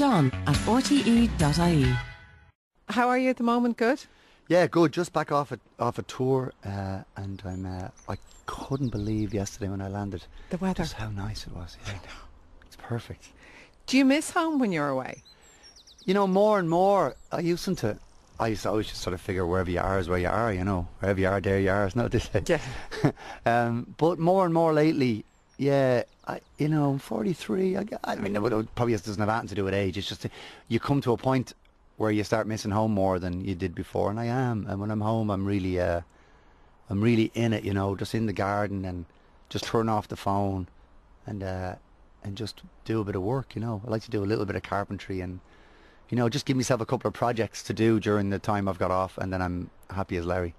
John at rte.ie. How are you at the moment? Good? Yeah, good. Just back off a tour, and I couldn't believe yesterday when I landed The weather. just how nice it was. Yeah, it's perfect. Do you miss home when you're away? You know, more and more, I used to always just sort of figure wherever you are is where you are, you know. Wherever you are, there you are. It's not this. Yeah. But more and more lately, yeah, I'm 43. I mean, it probably doesn't have anything to do with age. It's just you come to a point where you start missing home more than you did before, and I am. And when I'm home, I'm really in it, you know, just in the garden and just turn off the phone and just do a bit of work, you know. I like to do a little bit of carpentry and, you know, just give myself a couple of projects to do during the time I've got off, and then I'm happy as Larry.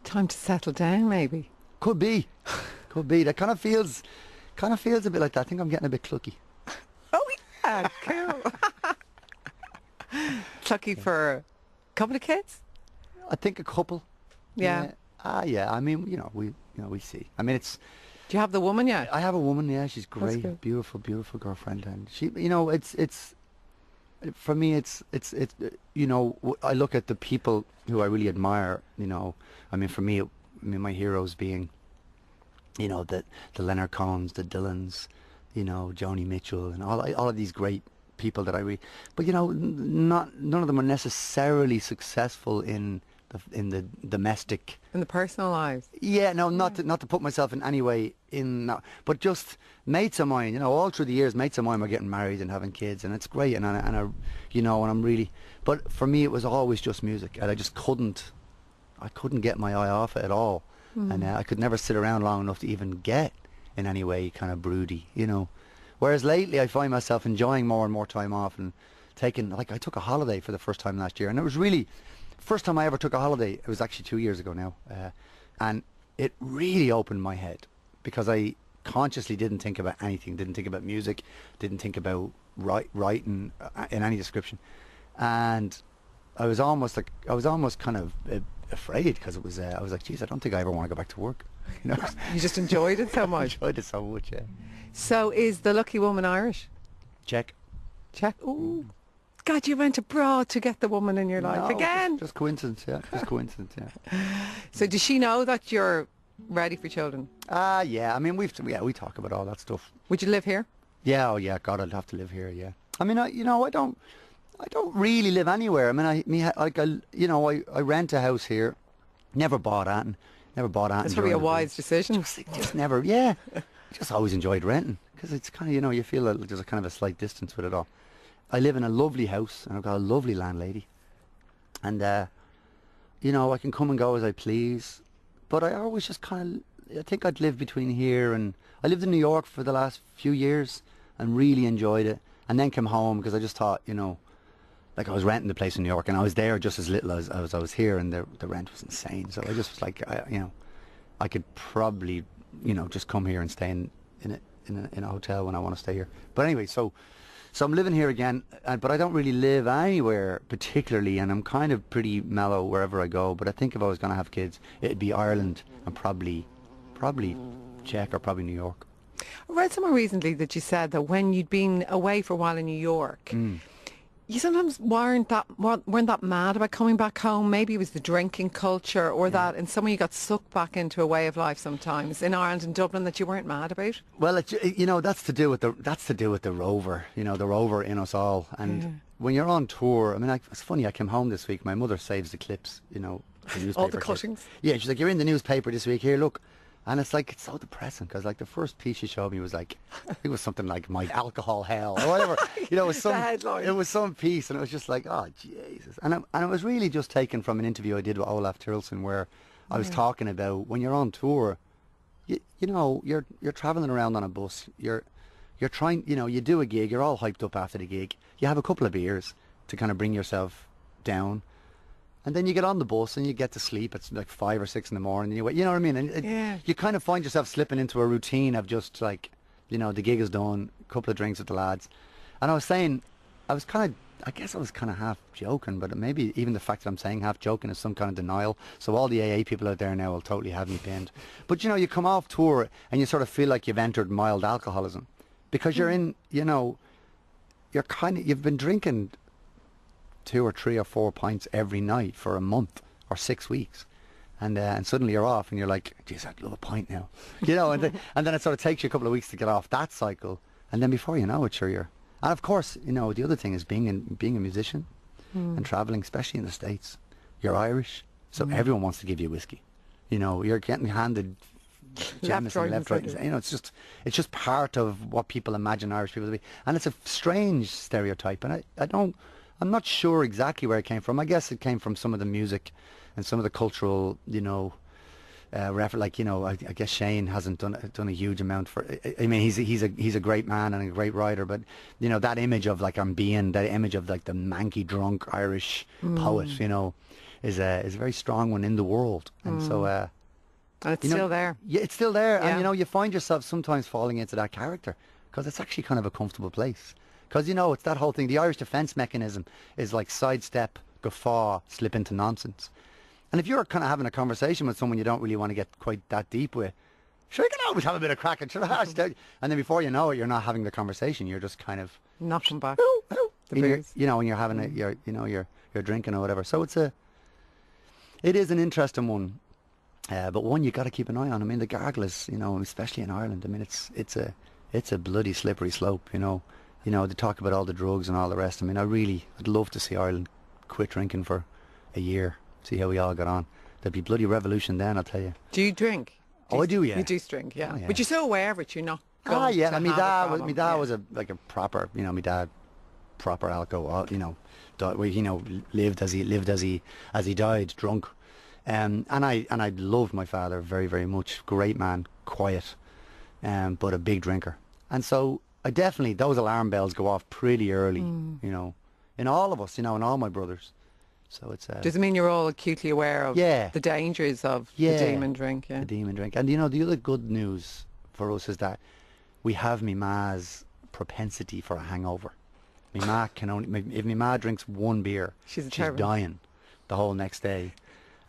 Time to settle down, maybe. Could be. That kind of feels a bit like that. I think I'm getting a bit clucky. Oh, yeah, cool. Lucky for a couple of kids? I think a couple. Yeah. Yeah. I mean, we see. I mean, it's. Do you have the woman yet? I have a woman. Yeah, she's great, good. beautiful girlfriend, and she. You know, it's. For me, it's. You know, I look at the people who I really admire. You know, I mean, for me, my heroes being. You know, the Leonard Cohens, the Dylans, you know, Joni Mitchell, and all of these great people that I read. But you know, none of them are necessarily successful in the domestic. In the personal lives? Yeah, no, not to put myself in any way in that, but just mates of mine. You know, all through the years, mates of mine were getting married and having kids, and it's great. And I you know, and I'm really. But for me, it was always just music, and I just couldn't get my eye off it at all. And I could never sit around long enough to even get in any way kind of broody, you know. Whereas lately I find myself enjoying more and more time off and taking, like I took a holiday for the first time last year, and it was really, first time I ever took a holiday, it was actually 2 years ago now, and it really opened my head because I consciously didn't think about anything, didn't think about music, didn't think about writing in any description, and I was almost kind of afraid because it was I was like, geez, I don't think I ever want to go back to work. You know, You just enjoyed it so I much. enjoyed it so much. Yeah. So is the lucky woman Irish? Check. Ooh. God, you went abroad to get the woman in your life No, again. Just coincidence. Yeah. Just coincidence. Yeah. So does she know that you're ready for children? Yeah. I mean, we talk about all that stuff. Would you live here? Yeah. Oh yeah. God, I'd have to live here. Yeah. I mean, I don't really live anywhere. I mean, I rent a house here. Never bought anything. That's probably a wise decision. Just never. Yeah. Just always enjoyed renting because it's kind of, you know, you feel that there's a kind of a slight distance with it all. I live in a lovely house and I've got a lovely landlady, and you know, I can come and go as I please. But I always just kind of, I think I'd live between here and I lived in New York for the last few years and really enjoyed it, and then came home because I just thought, you know, like I was renting the place in New York and I was there just as little as I was here, and the rent was insane. So I just was like, I could probably, you know, just come here and stay in a hotel when I want to stay here. But anyway, so I'm living here again, but I don't really live anywhere particularly, and I'm kind of pretty mellow wherever I go. But I think if I was going to have kids, it'd be Ireland and probably Czech or probably New York. I read somewhere recently that you said that when you'd been away for a while in New York, you sometimes weren't that mad about coming back home. Maybe it was the drinking culture or that, and some of you got sucked back into a way of life sometimes in Ireland and Dublin that you weren't mad about. Well, you know, that's to do with the rover. You know, the rover in us all. And when you're on tour, I mean, it's funny. I came home this week. My mother saves the clips. You know, the newspaper all the clips. cuttings. Yeah, she's like, you're in the newspaper this week. Here, look. And it's like, it's so depressing because like the first piece she showed me was like, I think it was something like my alcohol hell or whatever. You know, it was some piece, and it was just like, oh Jesus. And it was really just taken from an interview I did with Olaf Tyrlson where I was talking about when you're on tour, you know, you're traveling around on a bus. You're trying, you know, you do a gig. You're all hyped up after the gig. You have a couple of beers to kind of bring yourself down. And then you get on the bus and you get to sleep. It's like 5 or 6 in the morning. And you know what I mean? And you kind of find yourself slipping into a routine of just like, you know, the gig is done, a couple of drinks with the lads. And I was saying, I guess I was kind of half joking, but maybe even the fact that I'm saying half joking is some kind of denial. So all the AA people out there now will totally have me pinned. But you know, you come off tour and you sort of feel like you've entered mild alcoholism because you're in, you know, you've been drinking 2 or 3 or 4 pints every night for a month or 6 weeks. And suddenly you're off and you're like, geez, I'd love a pint now. You know, and then it sort of takes you a couple of weeks to get off that cycle. And then before you know it, sure you're... And of course, you know, the other thing is being a musician and travelling, especially in the States. You're Irish, so everyone wants to give you whiskey. You know, you're getting handed Jameson left, right. You know, it's just part of what people imagine Irish people to be. And it's a strange stereotype. And I'm not sure exactly where it came from. I guess it came from some of the music and some of the cultural, you know, like, you know, I guess Shane hasn't done a huge amount for. I mean, he's a great man and a great writer, but you know, that image of like that image of like the manky drunk Irish poet, you know, is a very strong one in the world, and so. And it's still there. Yeah, it's still there, and you know, you find yourself sometimes falling into that character because it's actually kind of a comfortable place. Because you know, it's that whole thing. The Irish defence mechanism is like sidestep, guffaw, slip into nonsense. And if you're kind of having a conversation with someone you don't really want to get quite that deep with, sure, you can always have a bit of crack and and then before you know it, you're not having the conversation. You're just kind of knocking back. You know, when you're having you're drinking or whatever. So it is an interesting one, but one you got to keep an eye on. I mean, the gargles, you know, especially in Ireland. I mean, it's a bloody slippery slope. You know, they talk about all the drugs and all the rest. I mean, I'd love to see Ireland quit drinking for a year. See how we all got on. There'd be bloody revolution then, I'll tell you. Do you drink? I do, yeah. You do drink, yeah. Oh, yeah. But you're so aware of it, you're not going yeah. to My have dad was a proper, you know, my dad, proper alcohol, you know, lived as he died, drunk. And I loved my father very, very much. Great man, quiet, but a big drinker. And so those alarm bells go off pretty early, you know, in all of us, you know, in all my brothers. So it's does it mean you're all acutely aware of the dangers of the demon drink? Yeah, the demon drink. And you know, the other good news for us is that we have me ma's propensity for a hangover. My ma if my ma drinks one beer, she's dying the whole next day,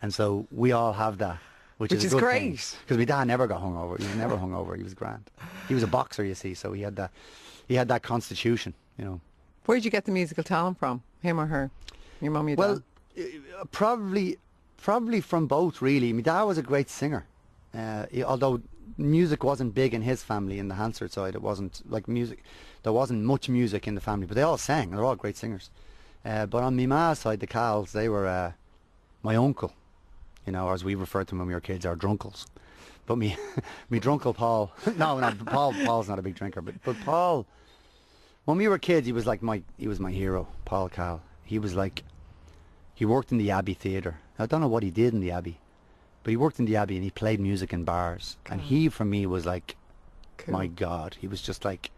and so we all have that, which is great. Because my dad never got hungover. He was never hungover. He was grand. He was a boxer, you see, so he had that constitution, you know. Where did you get the musical talent from? Him or her? Your mum, your dad? Well, probably from both, really. My dad was a great singer, although music wasn't big in his family. In the Hansard side, it wasn't like music. There wasn't much music in the family, but they all sang. They're all great singers. But on my ma's side, the Cals, they were my uncle, you know, as we referred to them when we were kids, our drunkles. But me drunkle Paul. No, Paul's not a big drinker, but Paul, when we were kids, he was my hero, Paul Cal. He worked in the Abbey Theatre. I don't know what he did in the Abbey, but he worked in the Abbey and he played music in bars. Cool. And he, for me, was like, my God. He was just like,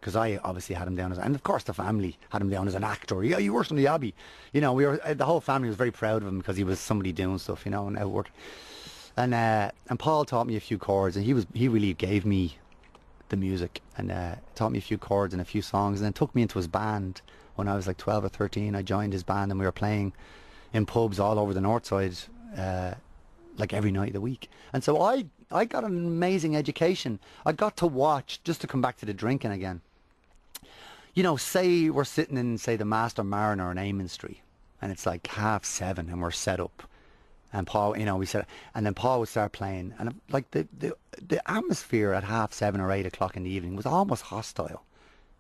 because I obviously had him down and of course the family had him down as an actor. Yeah, he worked in the Abbey. You know, the whole family was very proud of him because he was somebody doing stuff, you know, and out working. And Paul taught me a few chords, and he really gave me the music and taught me a few chords and a few songs, and then took me into his band. When I was like 12 or 13, I joined his band and we were playing in pubs all over the north side, like every night of the week. And so I got an amazing education. I got to watch, just to come back to the drinking again. You know, say we're sitting in, say, the Master Mariner in Eamon Street, and it's like 7:30 and we're set up. And Paul, you know, and then Paul would start playing, and like the atmosphere at 7:30 or 8 o'clock in the evening was almost hostile.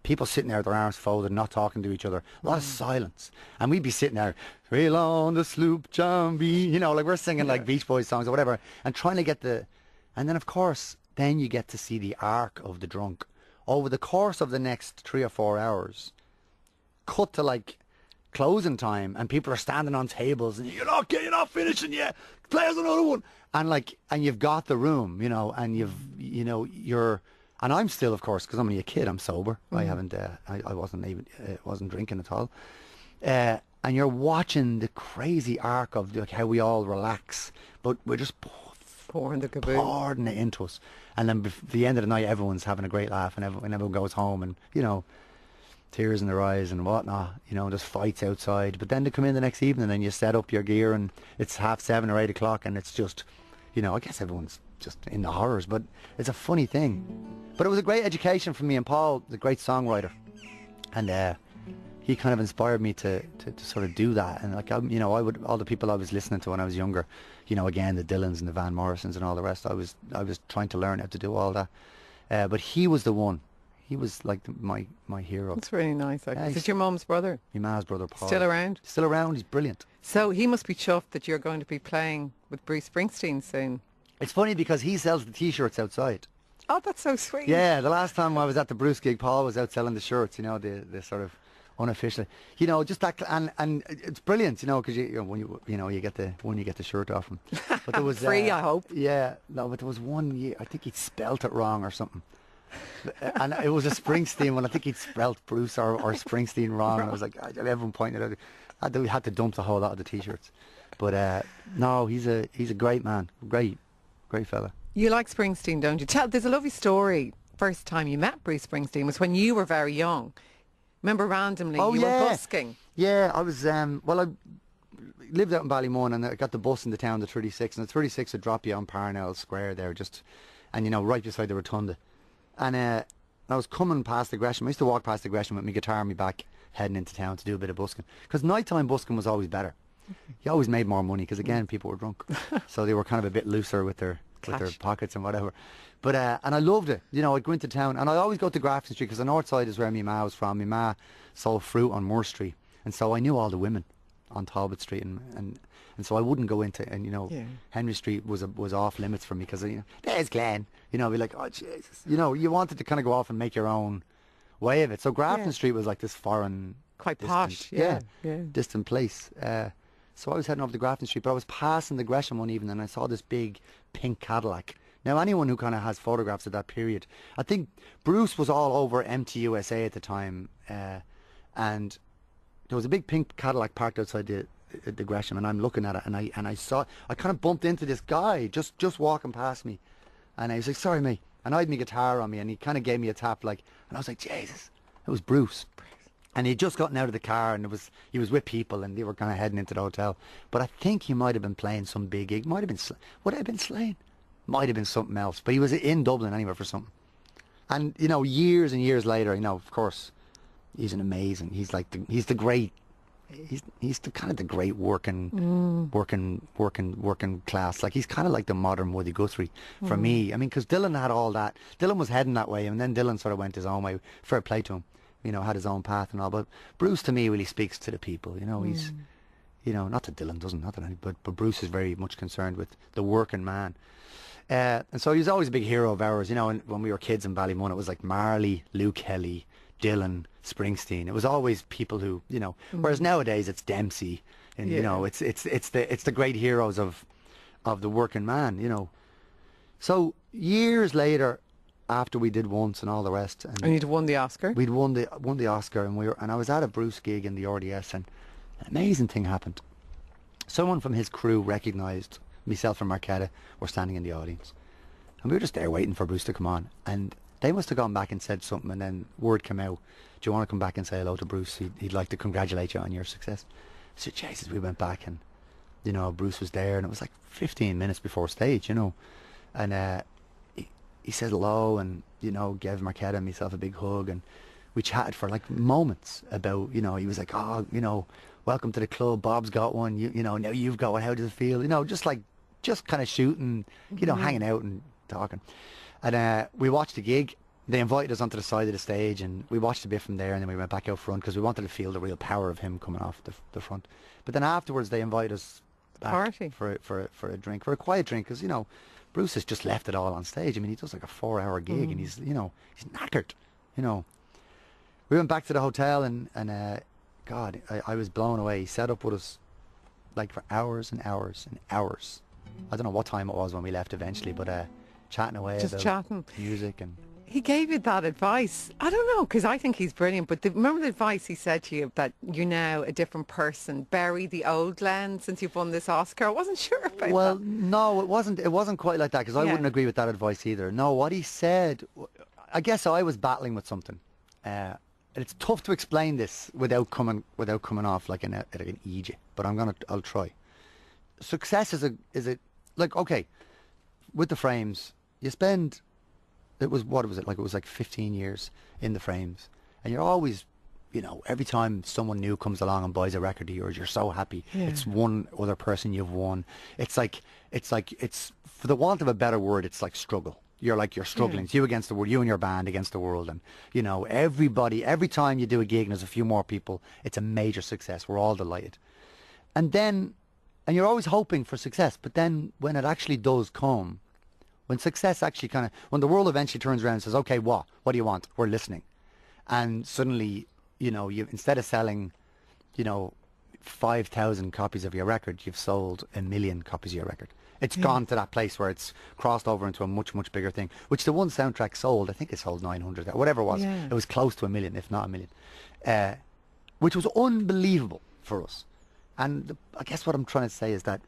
People sitting there with their arms folded, not talking to each other. A lot of silence. And we'd be sitting there, "Rail on the sloop, John B." You know, like we're singing like Beach Boys songs or whatever, and trying to get and then of course, then you get to see the arc of the drunk over the course of the next 3 or 4 hours. Cut to like closing time, and people are standing on tables, and you're not finishing yet. Play us another one. And you've got the room, you know, and you're. And I'm still, of course, because I'm only a kid, I'm sober. I haven't, I wasn't drinking at all. And you're watching the crazy arc of like how we all relax, but we're just pouring it into us. And then at the end of the night, everyone's having a great laugh, and everyone goes home, and you know, tears in their eyes and whatnot. You know, there's fights outside. But then they come in the next evening, and you set up your gear, and it's 7:30 or 8 o'clock, and it's just, you know, I guess everyone's just in the horrors, but it's a funny thing. But it was a great education for me, and Paul, the great songwriter, And he kind of inspired me to sort of do that. And like, you know, I would, all the people I was listening to when I was younger, you know, again, the Dylans and the Van Morrisons and all the rest, I was trying to learn how to do all that. But he was the one. He was like my hero. That's really nice. Yeah, Is it your mum's brother? My ma's brother, Paul. Still around? Still around. He's brilliant. So he must be chuffed that you're going to be playing with Bruce Springsteen soon. It's funny because he sells the T-shirts outside. Oh, that's so sweet. Yeah, the last time I was at the Bruce gig, Paul was out selling the shirts, you know, the sort of unofficially, you know, just that, and it's brilliant, you know, because when you get the shirt off him. But there was free, I hope. Yeah, no, but there was one year I think he'd spelt it wrong or something, and it was a Springsteen one. I think he'd spelt Bruce or Springsteen wrong. And I was like, everyone pointed out. I had to dump the whole lot of the T-shirts. But no, he's a great man, great fella. You like Springsteen, don't you? There's a lovely story. First time you met Bruce Springsteen was when you were very young. Remember, randomly you were busking. Yeah, I was. Well, I lived out in Ballymun, and I got the bus in the town, the 36, and the 36 would drop you on Parnell Square there, and you know, right beside the rotunda. And I was coming past the Gresham. I used to walk past the Gresham with my guitar on my back, heading into town to do a bit of busking. Because nighttime busking was always better. You always made more money because again, people were drunk, so they were kind of a bit looser with their pockets and whatever. But and I loved it. You know, I'd go into town, and I always go to Grafton Street because the north side is where my ma was from. My ma sold fruit on Moore Street, and so I knew all the women on Talbot Street, and so I wouldn't go into, and you know, Henry Street was off limits for me because, you know, there's Glen. You know, I'd be like, oh Jesus. You know, you wanted to kind of go off and make your own way of it. So Grafton Street was like this foreign, quite distant, posh, distant place. So I was heading over to Grafton Street, but I was passing the Gresham one evening, and I saw this big pink Cadillac. Now, anyone who kind of has photographs of that period, I think Bruce was all over MTUSA at the time, and there was a big pink Cadillac parked outside the Gresham, and I'm looking at it, and I kind of bumped into this guy just walking past me, and I was like, sorry mate, and I had my guitar on me, and he kind of gave me a tap, like, and I was like, Jesus, it was Bruce. And he'd just gotten out of the car, and he was with people, and they were kind of heading into the hotel. But I think he might have been playing some big gig. Would it have been Slane? Might have been something else. But he was in Dublin anyway for something. And you know, years and years later, you know, of course, he's an amazing. He's like he's the great. He's the kind of the great working class. Like, he's kind of like the modern Woody Guthrie for me. I mean, because Dylan had all that. Dylan was heading that way, and then Dylan sort of went his own way. Fair play to him. You know, had his own path and all, but Bruce to me really speaks to the people. You know, he's, you know, not that Dylan doesn't, but Bruce is very much concerned with the working man. And so he was always a big hero of ours. You know, and when we were kids in Ballymun, it was like Marley, Luke Kelly, Dylan, Springsteen. It was always people who, you know, whereas nowadays it's Dempsey, and you know, it's the great heroes of the working man. You know, so years later, after we did Once and all the rest, and you'd won the Oscar. We'd won the Oscar, and I was at a Bruce gig in the RDS, and an amazing thing happened. Someone from his crew recognised myself and Marketta were standing in the audience, and we were just there waiting for Bruce to come on, and they must have gone back and said something, and then word came out, do you want to come back and say hello to Bruce? He'd like to congratulate you on your success. So Jesus, we went back, and you know, Bruce was there, and it was like 15 minutes before stage, you know, and he said hello, and you know, gave Marketta and myself a big hug, and we chatted for like moments about, you know, he was like, oh, you know, welcome to the club, Bob's got one, you know, now you've got one, how does it feel? You know, just kind of shooting, you know, hanging out and talking. And we watched the gig. They invited us onto the side of the stage, and we watched a bit from there, and then we went back out front because we wanted to feel the real power of him coming off the front. But then afterwards they invited us back for a drink, for a quiet drink, because, you know, Bruce has just left it all on stage. I mean, he does like a 4-hour gig, and he's, you know, he's knackered, you know. We went back to the hotel, and God, I was blown away. He sat up with us like for hours and hours and hours. I don't know what time it was when we left eventually, but chatting away, just about chatting music. And he gave you that advice. I don't know, because I think he's brilliant, but remember the advice he said to you, that you're now a different person, bury the old Glen since you've won this Oscar? I wasn't sure about that. Well, no, it wasn't quite like that, because I wouldn't agree with that advice either. No, what he said, I guess I was battling with something. It's tough to explain this without coming off like an idiot, but I'll try. Success is a like, okay, with the Frames, you spend, it was like 15 years in the Frames, and you're always you know, every time someone new comes along and buys a record of yours, you're so happy. It's one other person you've won. It's for the want of a better word, it's like struggle. You're struggling. It's you against the world, you and your band against the world. And, you know, everybody, every time you do a gig and there's a few more people, it's a major success. We're all delighted. And you're always hoping for success. But then when it actually does come, when success actually when the world eventually turns around and says, okay, what do you want? We're listening. And suddenly, you know, instead of selling, you know, 5,000 copies of your record, you've sold 1 million copies of your record. It's gone to that place where it's crossed over into a much, much bigger thing, which the one soundtrack sold, I think it sold 900, whatever it was. Yeah. It was close to 1 million, if not 1 million, which was unbelievable for us. And I guess what I'm trying to say is that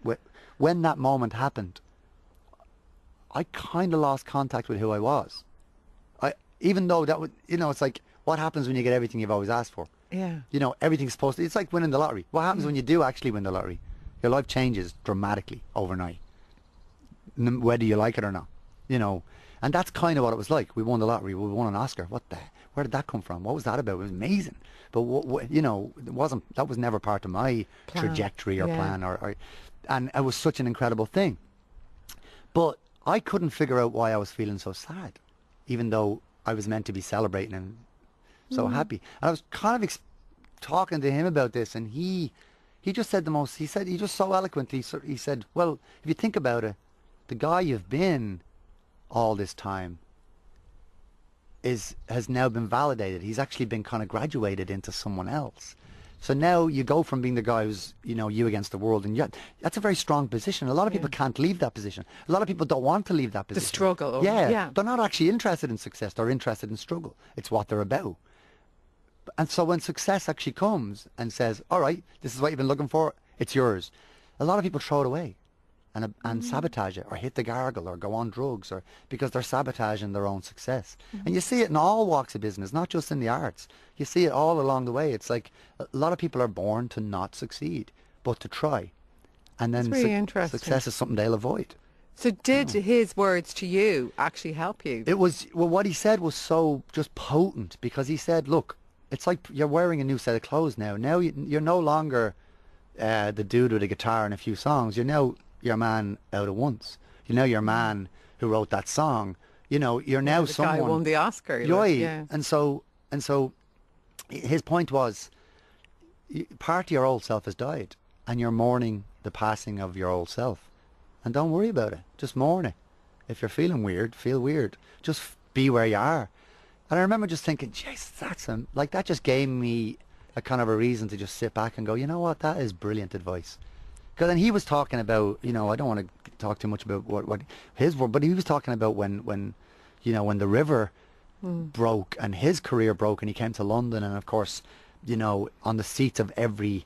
when that moment happened, I kind of lost contact with who I was. Even though that would, you know, it's like, what happens when you get everything you've always asked for? Yeah. You know, everything's supposed to, it's like winning the lottery. What happens when you do actually win the lottery? Your life changes dramatically overnight, whether you like it or not, you know. And that's kind of what it was like. We won the lottery. We won an Oscar. Where did that come from? What was that about? It was amazing. But, you know, that was never part of my trajectory or plan. And it was such an incredible thing. But I couldn't figure out why I was feeling so sad, even though I was meant to be celebrating and so happy. And I was kind of talking to him about this, and he just said he just so eloquently, he said, well, if you think about it, the guy you've been all this time has now been validated. He's actually been kind of graduated into someone else. So now you go from being the guy who's, you know, you against the world, and that's a very strong position. A lot of people can't leave that position. A lot of people don't want to leave that position. The struggle. They're not actually interested in success. They're interested in struggle. It's what they're about. And so when success actually comes and says, all right, this is what you've been looking for, it's yours, a lot of people throw it away and sabotage it, or hit the gargle, or go on drugs, or because they're sabotaging their own success. And you see it in all walks of business, not just in the arts. You see it all along the way. It's like a lot of people are born to not succeed, but to try. And then really interesting. Success is something they'll avoid. So did his words to you actually help you? It was, well, what he said was so just potent, because he said, look, it's like you're wearing a new set of clothes now. Now you're no longer the dude with a guitar and a few songs. You're now your man out of once. You're now your man who wrote that song. You know, you're now someone. The guy won the Oscar. And so his point was, part of your old self has died, and you're mourning the passing of your old self. And don't worry about it. Just mourn it. If you're feeling weird, feel weird. Just be where you are. And I remember just thinking, jeez, that just gave me a kind of a reason to just sit back and go, you know what, that is brilliant advice. Because then he was talking about, you know, I don't want to talk too much about what his word, but he was talking about when you know, when the river broke and his career broke, and he came to London, and of course, you know, on the seats of every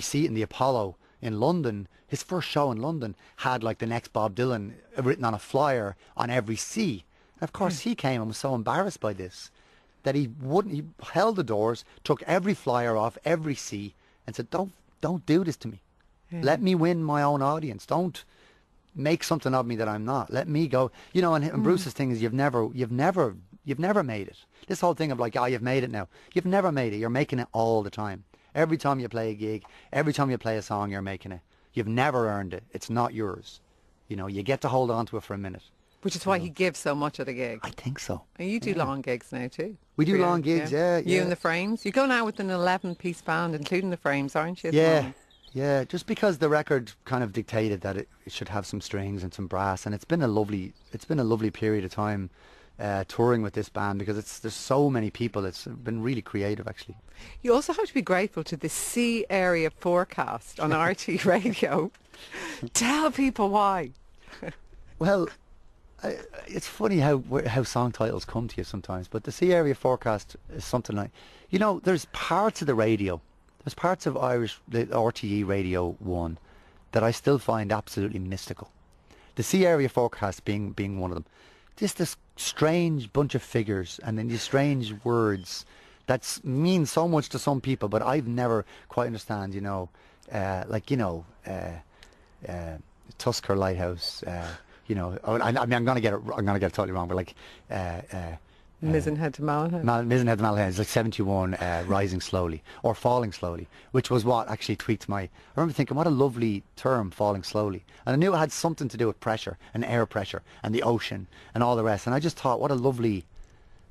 seat in the Apollo in London, his first show in London had like the next Bob Dylan written on a flyer on every seat. And of course he came and was so embarrassed by this that he held the doors, took every flyer off every seat, and said, don't do this to me. Let me win my own audience. Don't make something of me that I'm not. Let me go. You know, and Bruce's thing is you've never made it. This whole thing of like, oh, you've made it now. You've never made it. You're making it all the time. Every time you play a gig, every time you play a song, you're making it. You've never earned it. It's not yours. You know, you get to hold on to it for a minute. Which is why he gives so much at the gig. I think so. And you do long gigs now too. We do long gigs, yeah. You and the Frames. You go now with an 11-piece band, including the Frames, aren't you? Yeah, just because the record kind of dictated that it should have some strings and some brass, and it's been a lovely period of time touring with this band, because there's so many people. It's been really creative, actually. You also have to be grateful to the sea area forecast on RT Radio. Tell people why. Well, it's funny how song titles come to you sometimes, but the sea area forecast is something like, you know, there's parts of the radio. There's parts of the RTE Radio 1 that I still find absolutely mystical. The sea area forecast being one of them. Just this strange bunch of figures and then these strange words that mean so much to some people, but I've never quite understand, you know, Tusker Lighthouse, you know, I mean, I'm gonna get it totally wrong, but like Mizenhead to Malahide. Mizenhead to Malahide is like 71, rising slowly, or falling slowly, which was what actually tweaked my... I remember thinking, what a lovely term, falling slowly. And I knew it had something to do with pressure, and air pressure, and the ocean, and all the rest. And I just thought, what a lovely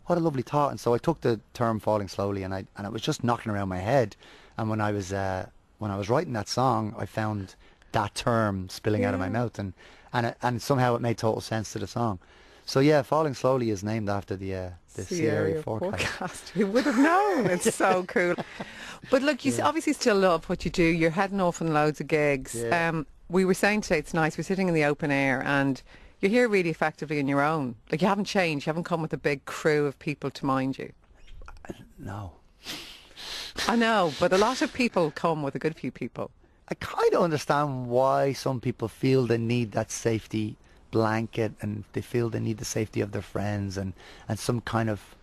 thought. And so I took the term falling slowly, and it was just knocking around my head. And when I was writing that song, I found that term spilling out of my mouth, and somehow it made total sense to the song. So yeah, Falling Slowly is named after the sea area forecast. Who would have known? It's so cool. But look, you obviously still love what you do. You're heading off on loads of gigs. Yeah. We were saying today it's nice. We're sitting in the open air and you're here really effectively on your own. Like, you haven't changed. You haven't come with a big crew of people to mind you. No. I know, but a lot of people come with a good few people. I kind of understand why some people feel they need that safety blanket, and they feel they need the safety of their friends and some kind of,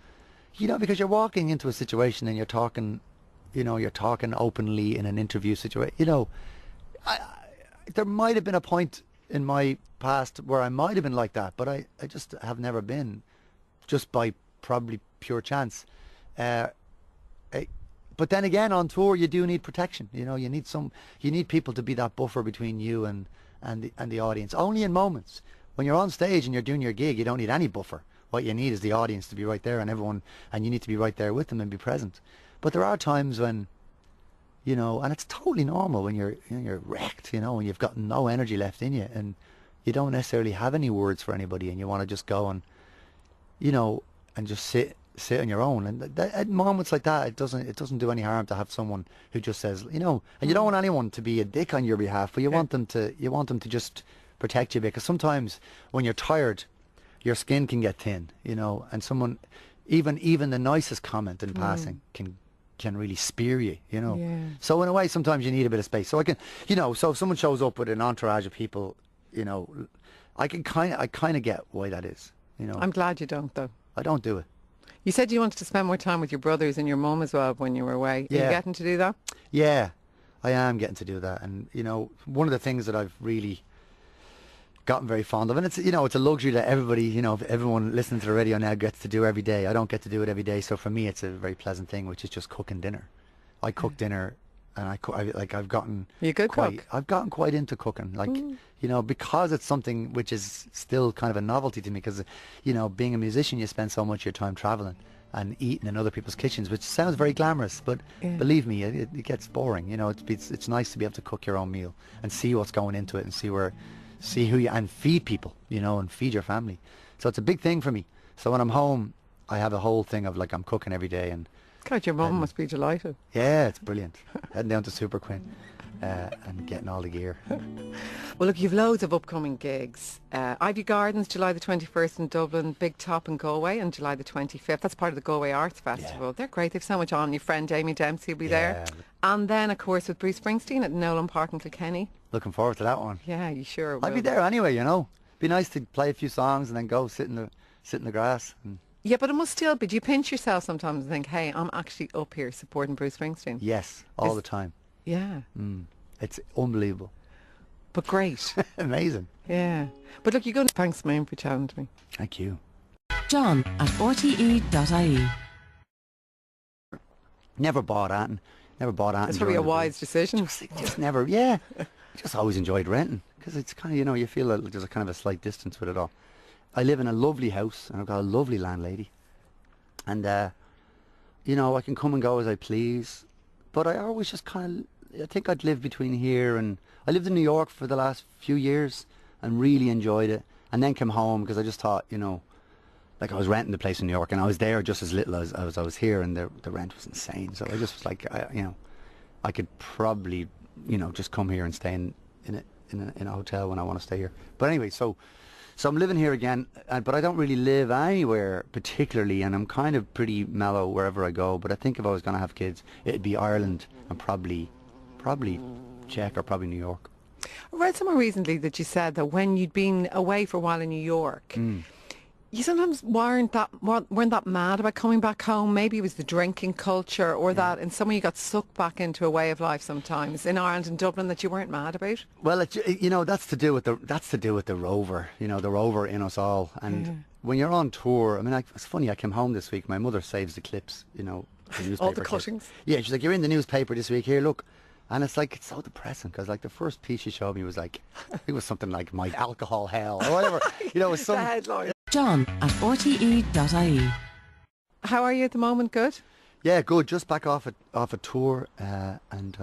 because you're walking into a situation and you're talking openly in an interview situation. There might have been a point in my past where I might have been like that, but I just have never been, just by probably pure chance. But then again, on tour you do need protection. You need people to be that buffer between you and the audience. Only in moments. When you're on stage and you're doing your gig, you don't need any buffer. What you need is the audience to be right there, and you need to be right there with them and be present. But there are times when, and it's totally normal when you're wrecked, when you've got no energy left in you, and you don't necessarily have any words for anybody, and you want to just go and, and just sit on your own. And at moments like that, it doesn't do any harm to have someone who just says, and you don't want anyone to be a dick on your behalf, but you want them to just protect you, because sometimes when you're tired, your skin can get thin, and someone, even the nicest comment in passing can really spear you, Yeah. So in a way, sometimes you need a bit of space. So I can, so if someone shows up with an entourage of people, I kind of get why that is, I'm glad you don't, though. I don't do it. You said you wanted to spend more time with your brothers and your mum as well when you were away. Are you getting to do that? Yeah, I am getting to do that. And, one of the things that I've really gotten very fond of, and it's a luxury that everybody, everyone listening to the radio now gets to do every day. I don't get to do it every day, so for me it's a very pleasant thing, which is just cooking dinner. I cook dinner, and I've gotten... You're a good cook. I've gotten quite into cooking, because it's something which is still kind of a novelty to me, because being a musician, you spend so much of your time traveling and eating in other people's kitchens, which sounds very glamorous, but believe me, it gets boring. It's nice to be able to cook your own meal and see what's going into it, and see who you, and feed people, and feed your family. So it's a big thing for me. So when I'm home, I have a whole thing of I'm cooking every day. And God, your mum must be delighted. Yeah, it's brilliant. Heading down to Super Quinn and getting all the gear. Well, look, you've loads of upcoming gigs. Ivy Gardens, July the 21st in Dublin, Big Top in Galway on July the 25th. That's part of the Galway Arts Festival. Yeah. They're great. They've so much on. Your friend Amy Dempsey will be there. And then, of course, with Bruce Springsteen at Nolan Park in Kilkenny. Looking forward to that one. Yeah, you sure will. I'd be there anyway, Be nice to play a few songs and then go sit in the grass. Yeah, but it must still be. Do you pinch yourself sometimes and think, hey, I'm actually up here supporting Bruce Springsteen? Yes, all the time. Yeah. It's unbelievable. But great. Amazing. Yeah. But look, you're going to... Thanks, man, for chatting to me. Thank you. John at rte.ie. Never bought Anton. It's probably a wise decision. Just never, yeah. Just always enjoyed renting, because it's kind of, you feel like there's a kind of a slight distance with it all. I live in a lovely house, and I've got a lovely landlady. And, I can come and go as I please. But I always just I think I'd live between here and... I lived in New York for the last few years and really enjoyed it. And then came home because I just thought, I was renting the place in New York, and I was there just as little as I was here, and the rent was insane. So I just was like, I could probably, just come here and stay in a hotel when I want to stay here. But anyway, so I'm living here again, but I don't really live anywhere particularly, and I'm kind of pretty mellow wherever I go. But I think if I was going to have kids, it'd be Ireland and probably Czech or probably New York. I read somewhere recently that you said that when you'd been away for a while in New York, you sometimes weren't that mad about coming back home. Maybe it was the drinking culture or that, and some of you got sucked back into a way of life sometimes in Ireland and Dublin that you weren't mad about. Well, that's to do with the rover, the rover in us all, and when you're on tour, I mean, it's funny, I came home this week, my mother saves the clips, you know, the newspaper All the clips. cuttings. Yeah, she's like, you're in the newspaper this week, here, look. And it's like, it's so depressing, because like the first piece she showed me was like, it was something like my alcohol hell, or whatever. You know, it was some... The headline. John at rte.ie. How are you at the moment? Good? Yeah, good. Just back off a tour, and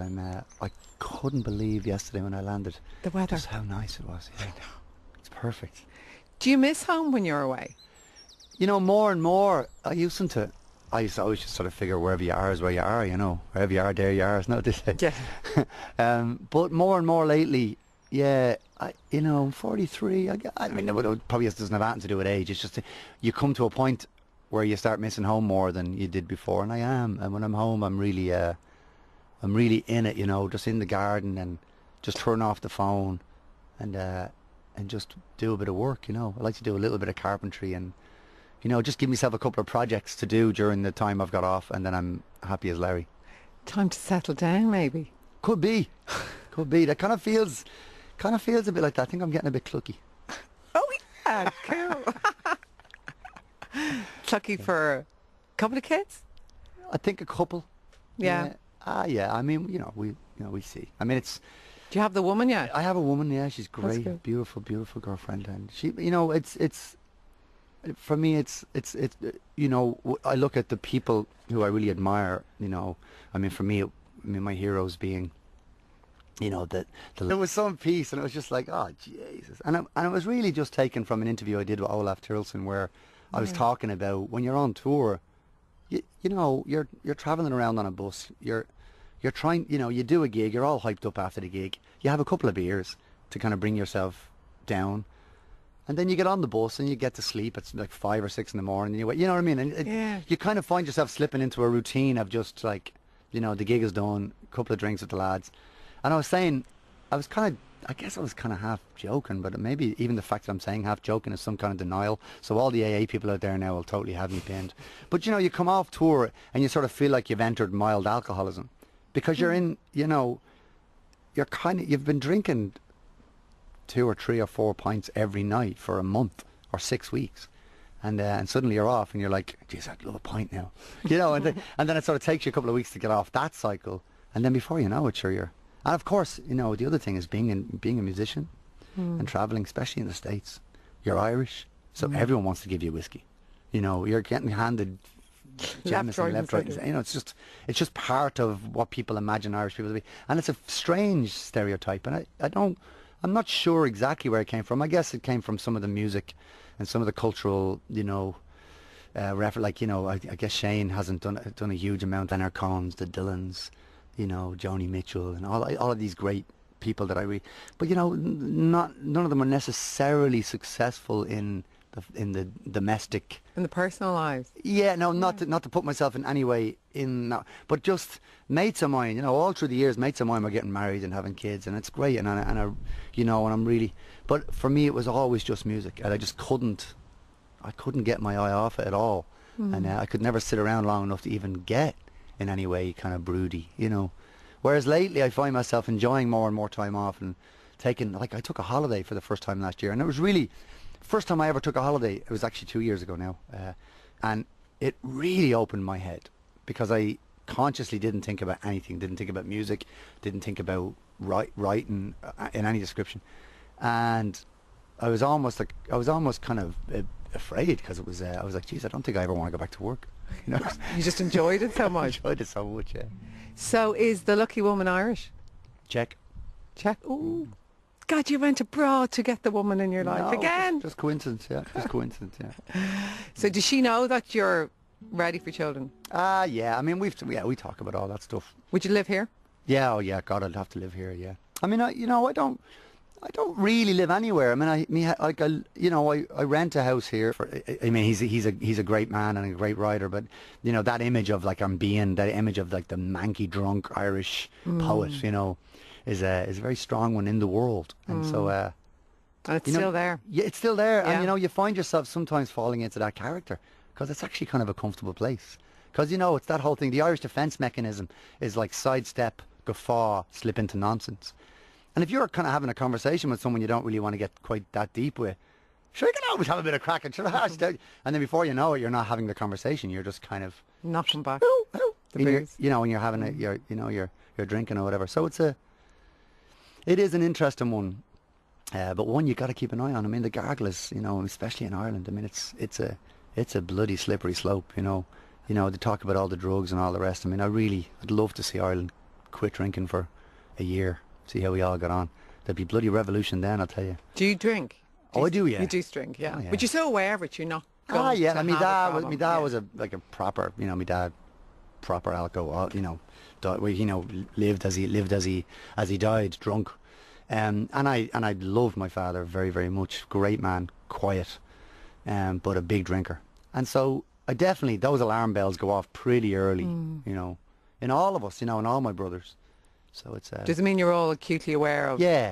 I couldn't believe yesterday when I landed. The weather. Just how nice it was. Yeah. It's perfect. Do you miss home when you're away? You know, more and more, I used to always just sort of figure wherever you are is where you are, you know. Wherever you are, there you are, isn't that what they say? Yeah. But more and more lately, yeah, I'm 43. I mean, it probably doesn't have anything to do with age. It's just you come to a point where you start missing home more than you did before, and I am. And when I'm home, I'm really in it, you know, just in the garden and just turn off the phone and just do a bit of work, you know. I like to do a little bit of carpentry and, you know, just give myself a couple of projects to do during the time I've got off, and then I'm happy as Larry. Time to settle down, maybe. Could be. That kind of feels a bit like that. I think I'm getting a bit clucky. Oh, yeah, cool. Clucky for a couple of kids? I think a couple. Yeah. Yeah. I mean, we see. I mean, it's... Do you have the woman yet? I have a woman, yeah. She's That's great. good. Beautiful, beautiful girlfriend. And she, you know, it's for me, it's you know, I look at the people who I really admire, you know. I mean, for me, my heroes being, you know, there was some piece, and it was just like, oh, Jesus. And it was really just taken from an interview I did with Olaf Tyrlson, where I was talking about when you're on tour, you know, you're traveling around on a bus, you're trying, you know, you do a gig, you're all hyped up after the gig, you have a couple of beers to kind of bring yourself down, and then you get on the bus and you get to sleep. It's like 5 or 6 in the morning, and you know what I mean? And you kind of find yourself slipping into a routine of just like, you know, the gig is done, a couple of drinks with the lads. And I was saying, I guess I was kind of half joking, but maybe even the fact that I'm saying half joking is some kind of denial. So all the AA people out there now will totally have me pinned. But, you know, you come off tour and you sort of feel like you've entered mild alcoholism, because you're in, you know, you've been drinking 2 or 3 or 4 pints every night for a month or 6 weeks. And suddenly you're off and you're like, geez, I'd love a pint now. You know, and then it sort of takes you a couple of weeks to get off that cycle. And then before you know it, sure, you're... And of course, you know, the other thing is being a musician and traveling, especially in the States. You're Irish, so everyone wants to give you whiskey. You know, you're getting handed Jameson, left, right. You know, it's just part of what people imagine Irish people to be. And it's a strange stereotype, and I'm not sure exactly where it came from. I guess it came from some of the music and some of the cultural, you know, like, you know, I guess Shane hasn't done a huge amount. Leonard Cohen's, the Dylans, you know, Joni Mitchell, and all of these great people that I read. But, you know, none of them are necessarily successful in the domestic... In the personal lives? Yeah, no, not to put myself in any way in that, but just mates of mine, you know, all through the years, mates of mine were getting married and having kids, and it's great, and I you know, and I'm really... But for me, it was always just music, and I couldn't get my eye off it at all. And I could never sit around long enough to even get in any way kind of broody, you know. Whereas lately I find myself enjoying more and more time off and taking, like, I took a holiday for the first time last year, and it was really, first time I ever took a holiday, it was actually 2 years ago now, and it really opened my head, because I consciously didn't think about anything, didn't think about music, didn't think about writing in any description, and I was almost kind of afraid, because it was I was like, geez, I don't think I ever want to go back to work. You know? You just enjoyed it so much. I enjoyed it so much, yeah. So is the lucky woman Irish? Check. Ooh. God, you went abroad to get the woman in your life again. Just coincidence, yeah. Just coincidence, yeah. So does she know that you're ready for children? Yeah. I mean, we talk about all that stuff. Would you live here? Yeah, oh yeah. God, I'd have to live here. Yeah. I mean, I don't really live anywhere. I mean, I rent a house here. I mean, he's a great man and a great writer, but you know, that image of like that image of like the manky drunk Irish poet, you know, is a very strong one in the world, and so. And it's still there. Yeah, it's still there, Yeah. and you know, you find yourself sometimes falling into that character, because it's actually kind of a comfortable place. Because you know, it's that whole thing. The Irish defence mechanism is like sidestep, guffaw, slip into nonsense. And if you're kind of having a conversation with someone you don't really want to get quite that deep with, Sure, you can always have a bit of crack and and then before you know it, you're not having the conversation. You're just kind of knocking back. Hello. The booze. You know, when you're having it, you're drinking or whatever. So it is an interesting one, but one you got to keep an eye on. I mean, the gargles, you know, especially in Ireland. I mean, it's a bloody slippery slope. You know, they talk about all the drugs and all the rest. I mean, I'd love to see Ireland quit drinking for a year. See how we all got on. There'd be bloody revolution then, I'll tell you. Do you drink? Oh, I do, yeah. You do drink, yeah. Oh, yeah. But you're so aware of it, you're not going Ah, yeah. to My have dad a problem. was a proper, you know, my dad, proper alcohol, you know, lived as he died, drunk. And I loved my father very, very much. Great man, quiet, but a big drinker. And so those alarm bells go off pretty early, you know, in all of us, you know, in all my brothers. So it's does it mean you're all acutely aware of? Yeah,